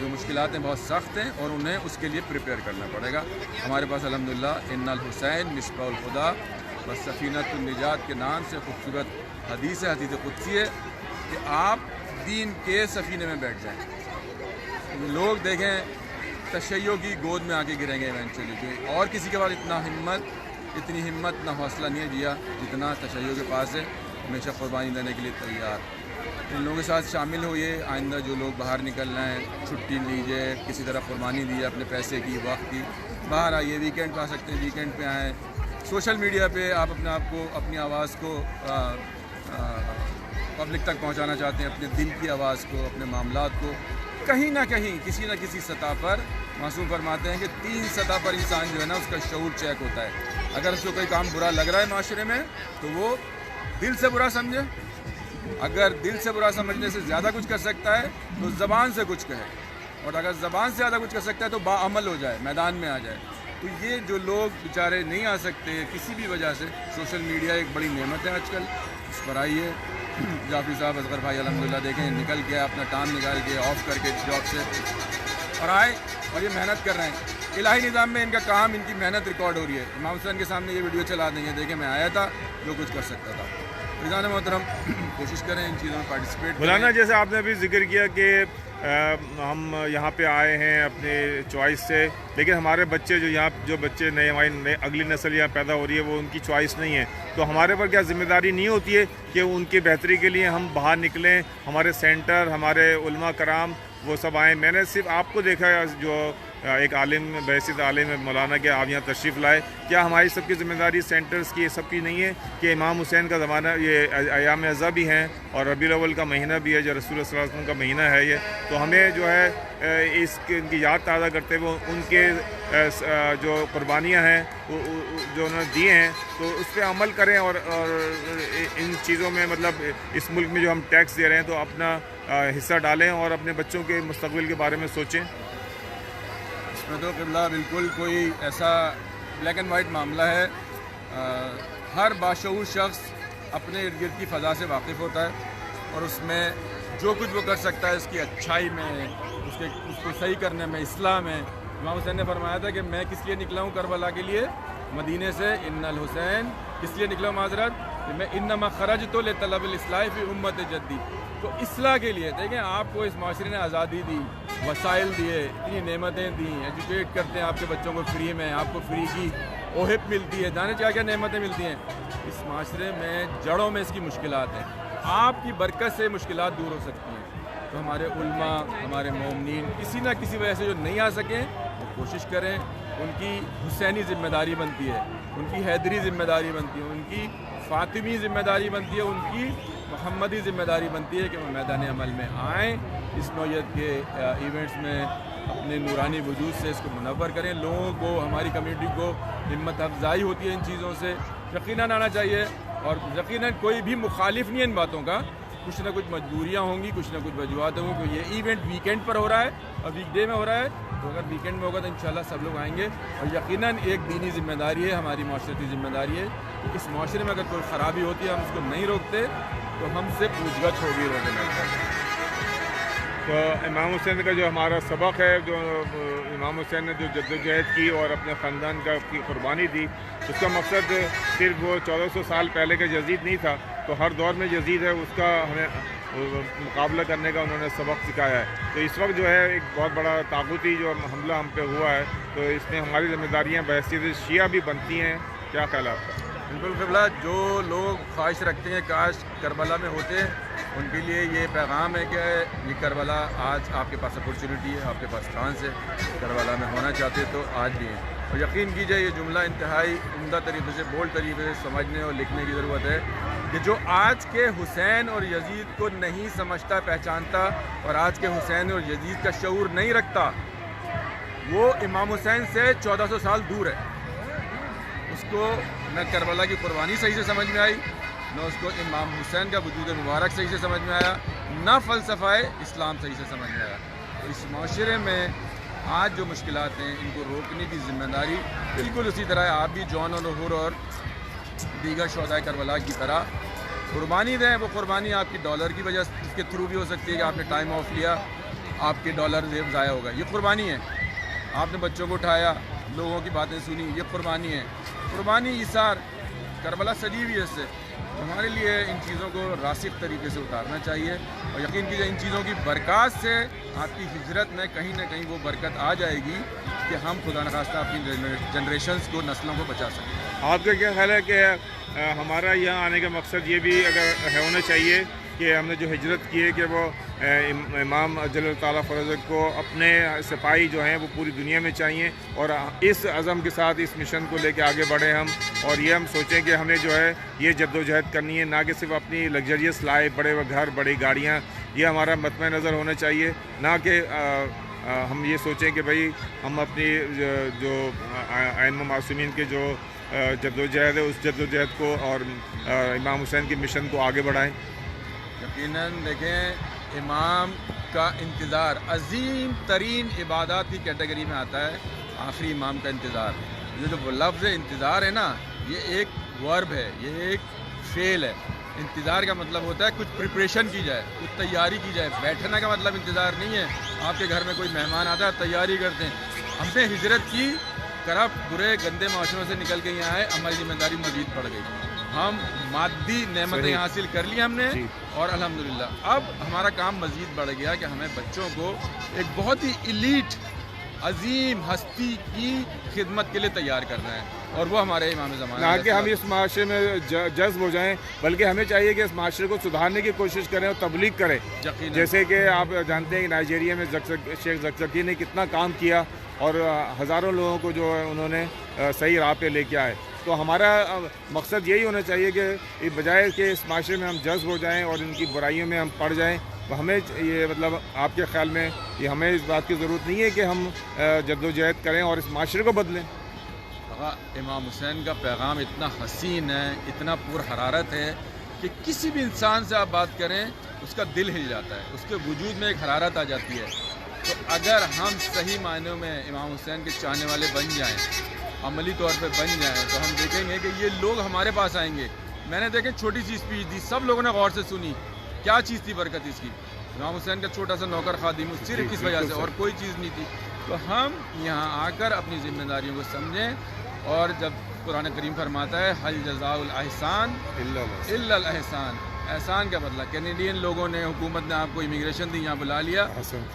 جو مشکلات ہیں بہت سخت ہیں اور انہیں اس کے لیے پریپیئر کرنا پڑے گا. ہمارے پاس الحمدللہ ان الحسین مصباح الخدا و سفینۃ النجات کے نام سے خوبصورت حدیث ہے, حدیث قدسی ہے کہ آپ دین کے سفینے میں بیٹھ جائیں. لوگ دیکھیں تشیع کی گود میں آ کے گریں گے ایونچولی, اور کسی کے بعد اتنی ہمت نہ حوصلہ نہیں ہے جیا جتنا تشیع کے پاس ہے, ہمیشہ قربانی دینے کے لیے تیار. ان لوگوں کے ساتھ شامل ہوئے. آئندہ جو لوگ باہر نکل رہے ہیں چھٹی لیجیے, کسی طرح قربانی دیجیے اپنے پیسے کی, وقت کی. باہر آئیے, ویکینڈ پہ آ سکتے ہیں, ویکینڈ پہ آئیں. سوشل میڈیا پہ آپ اپنے آپ کو, اپنی آواز کو پبلک تک پہنچانا چاہتے ہیں, اپنے دل کی آواز کو, اپنے معاملات کو کہیں نہ کہیں کسی نہ کسی سطح پر. معصوم فرماتے ہیں کہ 3 سطح پر انسان جو ہے نا اس کا شعور چیک ہوتا ہے. اگر اس کو کوئی کام برا لگ رہا ہے معاشرے میں تو وہ دل سے برا سمجھے, اگر دل سے برا سمجھنے سے زیادہ کچھ کر سکتا ہے تو زبان سے کچھ کہے, اور اگر زبان سے زیادہ کچھ کر سکتا ہے تو باعمل ہو جائے, میدان میں آ جائے. تو یہ جو لوگ بیچارے نہیں آ سکتے کسی بھی وجہ سے, سوشل میڈیا ایک بڑی نعمت ہے آج کل, اس پر آئیے. جعفری صاحب, اصغر بھائی الحمدللہ دیکھیں نکل کے اپنا ٹائم نکال کے آف کر کے جاب سے اور آئے اور یہ محنت کر رہے ہیں. الہی نظام میں ان کا کام, ان کی محنت ریکارڈ ہو رہی ہے. امام حسین کے سامنے یہ ویڈیو چلا دیں گے, دیکھیں میں آیا تھا جو کچھ کر سکتا تھا. فیضان محترم کوشش کریں ان چیزوں میں پارٹیسپیٹ. مولانا جیسے آپ نے بھی ذکر کیا کہ ہم یہاں پہ آئے ہیں اپنے چوائس سے, لیکن ہمارے بچے جو بچے ہماری اگلی نسل یہاں پیدا ہو رہی ہے وہ ان کی چوائس نہیں ہے, تو ہمارے پر کیا ذمہ داری نہیں ہوتی ہے کہ ان کی بہتری کے لیے ہم باہر نکلیں, ہمارے سینٹر, ہمارے علماء کرام وہ سب آئیں. میں نے صرف آپ کو دیکھا جو ایک عالم, بحیثیت عالم مولانا کے آپ یہاں تشریف لائے. کیا ہماری سب کی ذمہ داری سینٹرز کی سب کی نہیں ہے کہ امام حسین کا زمانہ, یہ ایام اعزا بھی ہیں اور ربیع الاول کا مہینہ بھی ہے جو رسول اللہ صلی اللہ علیہ وسلم کا مہینہ ہے یہ, تو ہمیں جو ہے ان کی یاد تازہ کرتے ہوئے ان کے جو قربانیاں ہیں جو انہوں نے دیے ہیں تو اس پہ عمل کریں, اور ان چیزوں میں مطلب اس ملک میں جو ہم ٹیکس دے رہے ہیں تو اپنا حصہ ڈالیں اور اپنے بچوں کے مستقبل کے بارے میں سوچیں. اس میں تو قبلہ بالکل کوئی ایسا بلیک اینڈ وائٹ معاملہ ہے. ہر باشعور شخص اپنے ارد گرد کی فضا سے واقف ہوتا ہے اور اس میں جو کچھ وہ کر سکتا ہے اس کی اچھائی میں, اس کو صحیح کرنے میں, اصلاح میں. امام حسین نے فرمایا تھا کہ میں کس لیے نکلا ہوں کربلا کے لیے مدینے سے, ان الحسین کس لیے نکلا ہوں معذرت, میں انما خرجت لطلب الاصلاح فی امت جدی, تو اصلاح کے لیے. دیکھیں آپ کو اس معاشرے نے آزادی دی, وسائل دیے, اتنی نعمتیں دیں, ایجوکیٹ کرتے ہیں آپ کے بچوں کو فری میں, آپ کو فری کی اوہب ملتی ہے, جانے کیا کیا نعمتیں ملتی ہیں. اس معاشرے میں جڑوں میں اس کی مشکلات ہیں, آپ کی برکت سے مشکلات دور ہو سکتی ہیں. تو ہمارے علماء, ہمارے مومنین کسی نہ کسی وجہ سے جو نہیں آ سکیں وہ کوشش کریں. ان کی حسینی ذمہ داری بنتی ہے, ان کی حیدری ذمہ داری بنتی ہے, ان کی فاطمی ذمہ داری بنتی ہے, ان کی محمدی ذمہ داری بنتی ہے کہ وہ میدان عمل میں آئیں, اس نوعیت کے ایونٹس میں اپنے نورانی وجود سے اس کو منور کریں. لوگوں کو, ہماری کمیونٹی کو ہمت افزائی ہوتی ہے ان چیزوں سے, یقیناً آنا چاہیے. اور یقیناً کوئی بھی مخالف نہیں ہے ان باتوں کا, کچھ نہ کچھ مجبوریاں ہوں گی, کچھ نہ کچھ وجوہات ہوں گی. یہ ایونٹ ویکینڈ پر ہو رہا ہے اور ویک ڈے میں ہو رہا ہے, تو اگر ویکینڈ میں ہوگا تو انشاءاللہ سب لوگ آئیں گے. اور یقیناً ایک دینی ذمہ داری ہے, ہماری معاشرتی ذمہ داری ہے کہ اس معاشرے میں اگر کوئی خرابی ہوتی ہے ہم اس کو نہیں روکتے تو ہم سے پوچھ گچھ ہوگی روکنے میں. تو امام حسین کا جو ہمارا سبق ہے, جو امام حسین نے جو جدوجہد کی اور اپنے خاندان کا کی قربانی دی, اس کا مقصد صرف وہ 1400 سال پہلے کا یزید نہیں تھا, تو ہر دور میں یزید ہے اس کا ہمیں مقابلہ کرنے کا انہوں نے سبق سکھایا ہے. تو اس وقت جو ہے ایک بہت بڑا طاغوتی جو حملہ ہم پہ ہوا ہے, تو اس میں ہماری ذمہ داریاں بحیثیت شیعہ بھی بنتی ہیں. کیا خیال ہے آپ کا؟ بالکل قبلہ, جو لوگ خواہش رکھتے ہیں کاش کربلا میں ہوتے, ان کے لیے یہ پیغام ہے کہ یہ کربلا آج آپ کے پاس اپرچونیٹی ہے, آپ کے پاس چانس ہے, کربلا میں ہونا چاہتے تو آج بھی ہیں. اور یقین کیجئے یہ جملہ انتہائی عمدہ طریقے سے, بولڈ طریقے سے سمجھنے اور لکھنے کی ضرورت ہے کہ جو آج کے حسین اور یزید کو نہیں سمجھتا, پہچانتا, اور آج کے حسین اور یزید کا شعور نہیں رکھتا, وہ امام حسین سے 1400 سال دور ہے. اس کو نہ کربلا کی قربانی صحیح سے سمجھ میں آئی, نہ اس کو امام حسین کا وجود مبارک صحیح سے سمجھ میں آیا, نہ فلسفہ اسلام صحیح سے سمجھ میں آیا. اس معاشرے میں آج جو مشکلات ہیں ان کو روکنے کی ذمہ داری بالکل اسی طرح آپ بھی جون اور ظہور اور دیگر شہدائے کربلا کی طرح قربانی دیں. وہ قربانی آپ کی ڈالر کی وجہ اس کے تھرو بھی ہو سکتی ہے کہ آپ نے ٹائم آف لیا, آپ کے ڈالر ضائع ہوگا. یہ قربانی ہے. آپ نے بچوں کو اٹھایا, لوگوں کی باتیں سنی, یہ قربانی ہے. قربانی ایثار کربلا سجی ہوئی ہے. اس سے ہمارے لیے ان چیزوں کو راسخ طریقے سے اتارنا چاہیے, اور یقین کیجیے ان چیزوں کی برکات سے آپ کی ہجرت میں کہیں نہ کہیں وہ برکت آ جائے گی کہ ہم خدا نخواستہ اپنی جنریشنز کو, نسلوں کو بچا سکیں. آپ کا کیا خیال ہے کہ ہمارا یہاں آنے کا مقصد یہ بھی اگر ہونا چاہیے کہ ہم نے جو ہجرت کی ہے کہ وہ امام جل تعالیٰ فرض کو اپنے سپاہی جو ہیں وہ پوری دنیا میں چاہیے, اور اس عزم کے ساتھ اس مشن کو لے کے آگے بڑھیں ہم, اور یہ ہم سوچیں کہ ہمیں جو ہے یہ جد و جہد کرنی ہے, نہ کہ صرف اپنی لگژریس لائف, بڑے گھر, بڑی گاڑیاں, یہ ہمارا مطمع نظر ہونا چاہیے, نہ کہ ہم یہ سوچیں کہ بھئی ہم اپنی جو ائمہ معصومین کے جو جد و جہد ہے اس جد و جہد کو اور امام حسین کے مشن کو آگے بڑھائیں. یقیناً دیکھیں, امام کا انتظار عظیم ترین عبادات کی کیٹیگری میں آتا ہے. آخری امام کا انتظار, یہ جو لفظ انتظار ہے نا, یہ ایک ورب ہے, یہ ایک فعل ہے. انتظار کا مطلب ہوتا ہے کچھ پریپریشن کی جائے, کچھ تیاری کی جائے. بیٹھنے کا مطلب انتظار نہیں ہے. آپ کے گھر میں کوئی مہمان آتا ہے, تیاری کرتے ہیں. ہم نے ہجرت کی, کرپٹ برے گندے معاشروں سے نکل کے یہاں آئے, ہماری ذمہ داری مزید بڑھ گئی. ہم مادی نعمتیں حاصل کر لی ہم نے, اور الحمدللہ اب ہمارا کام مزید بڑھ گیا کہ ہمیں بچوں کو ایک بہت ہی ایلیٹ عظیم ہستی کی خدمت کے لیے تیار کرنا ہے, اور وہ ہمارے امام زمانہ. نہ کہ ہم اس معاشرے میں جذب ہو جائیں, بلکہ ہمیں چاہیے کہ اس معاشرے کو سدھارنے کی کوشش کریں اور تبلیغ کریں. جیسے کہ آپ جانتے ہیں کہ نائجیریا میں شیخ زکزکی نے کتنا کام کیا, اور ہزاروں لوگوں کو جو ہے انہوں نے صحیح راہ پہ لے کے آئے. تو ہمارا مقصد یہی ہونا چاہیے کہ بجائے کہ اس معاشرے میں ہم جذب ہو جائیں اور ان کی برائیوں میں ہم پڑ جائیں, تو ہمیں یہ مطلب آپ کے خیال میں یہ ہمیں اس بات کی ضرورت نہیں ہے کہ ہم جد و جہد کریں اور اس معاشرے کو بدلیں. امام حسین کا پیغام اتنا حسین ہے, اتنا پر حرارت ہے کہ کسی بھی انسان سے آپ بات کریں اس کا دل ہل جاتا ہے, اس کے وجود میں ایک حرارت آ جاتی ہے. تو اگر ہم صحیح معنوں میں امام حسین کے چاہنے والے بن جائیں, عملی طور پہ بن جائیں, تو ہم دیکھیں گے کہ یہ لوگ ہمارے پاس آئیں گے. میں نے دیکھیں چھوٹی سی اسپیچ دی, سب لوگوں نے غور سے سنی. کیا چیز تھی برکت اس کی؟ امام حسین کا چھوٹا سا نوکر خادم, صرف اس وجہ سے, اور کوئی چیز نہیں تھی. تو ہم یہاں آ کر اپنی ذمہ داریوں کو سمجھیں, اور جب قرآن کریم فرماتا ہے حل جزاء الاحسان الا الاحسان, احسان کا بدلہ. کینیڈین لوگوں نے, حکومت نے آپ کو امیگریشن دی, یہاں بلا لیا,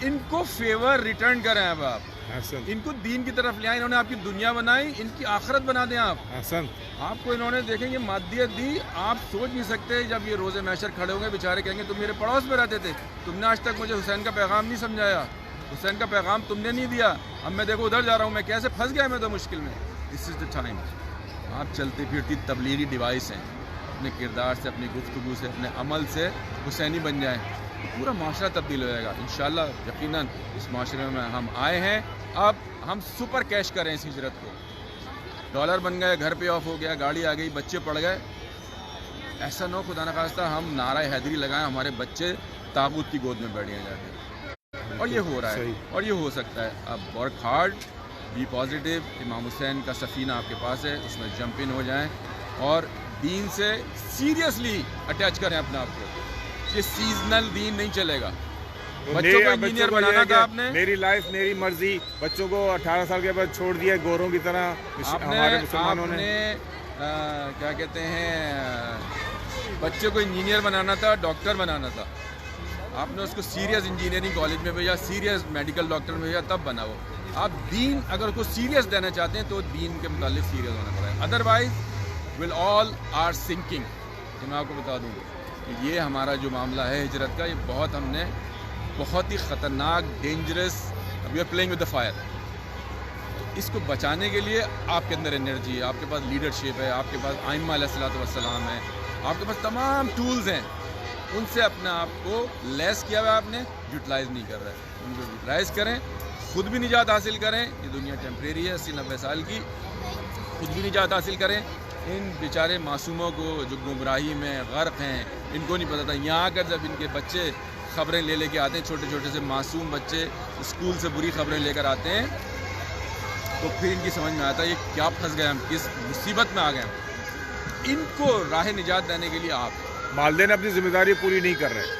ان کو فیور ریٹرن کریں. اب آپ ان کو دین کی طرف لے آئیں. انہوں نے آپ کی دنیا بنائی, ان کی آخرت بنا دیں. آپ کو انہوں نے دیکھیں یہ مادیت دی, آپ سوچ نہیں سکتے جب یہ روز محشر کھڑے ہوں گے بیچارے کہیں گے تم میرے پڑوس میں رہتے تھے, تم نے آج تک مجھے حسین کا پیغام نہیں سمجھایا, حسین کا پیغام تم نے نہیں دیا, اب میں دیکھو ادھر جا رہا ہوں, میں کیسے پھنس گیا میں تو مشکل میں. دس از دا ٹائم. آپ چلتی پھرتی تبلیغی ڈیوائس ہیں, اپنے کردار سے, اپنی گفتگو سے, اپنے عمل سے حسینی بن جائیں, پورا معاشرہ تبدیل ہو جائے گا انشاءاللہ. یقیناً اس معاشرے میں ہم آئے ہیں, اب ہم سپر کیش کریں اس ہجرت کو. ڈالر بن گئے, گھر پہ آف ہو گیا, گاڑی آ گئی, بچے پڑ گئے, ایسا نہ ہو خدا نخواستہ ہم نعرہ حیدری لگائیں, ہمارے بچے تاغوت کی گود میں بیٹھ جائیں جا کے. اور یہ ہو رہا ہے, اور یہ ہو سکتا ہے. اب ورک ہارڈ, بی پازیٹیو. امام حسین کا سفینہ آپ کے پاس ہے, اس میں جمپ ان ہو جائیں, اور دین سے سیریسلی اٹیچ کریں اپنے آپ کو. یہ سیزنل دین نہیں چلے گا. بچوں کو انجینئر بنانا تھا آپ نے, میری لائف میری مرضی. بچوں کو 18 سال کے بعد چھوڑ دیا گوروں کی طرح ہمارے مسلمانوں نے. کیا کہتے ہیں, بچوں کو انجینئر بنانا تھا, ڈاکٹر بنانا تھا. آپ نے اس کو سیریس انجینئرنگ کالج میں بھیجا, سیریس میڈیکل ڈاکٹر میں بھیجا, تب بنا وہ. آپ دین اگر اس کو سیریس دینا چاہتے ہیں تو دین کے متعلق سیریس ہونا پڑے گا, otherwise will all are sinking. میں آپ کو بتا دوں کہ یہ ہمارا جو معاملہ ہے ہجرت کا, یہ بہت ہم نے بہت ہی خطرناک, dangerous, we are playing with the fire. اس کو بچانے کے لیے آپ کے اندر انرجی ہے, آپ کے پاس لیڈرشپ ہے, آپ کے پاس ائمہ علیہ الصلوۃ والسلام ہے, آپ کے پاس تمام ٹولز ہیں. ان سے اپنے آپ کو لیس کیا ہوا, آپ نے یوٹیلائز نہیں کر رہے. ان کو یوٹیلائز کریں, خود بھی نجات حاصل کریں. یہ دنیا ٹیمپریری ہے, 80-90 سال کی. خود بھی نجات حاصل کریں. ان بیچارے معصوموں کو جو گمراہی میں غرق ہیں, ان کو نہیں پتہ تھا. یہاں آ کر جب ان کے بچے خبریں لے کے آتے ہیں, چھوٹے چھوٹے سے معصوم بچے اسکول سے بری خبریں لے کر آتے ہیں, تو پھر ان کی سمجھ میں آتا ہے یہ کیا پھنس گئے, ہم کس مصیبت میں آ گئے. ان کو راہ نجات دینے کے لیے آپ والدین اپنی ذمہ داری پوری نہیں کر رہے.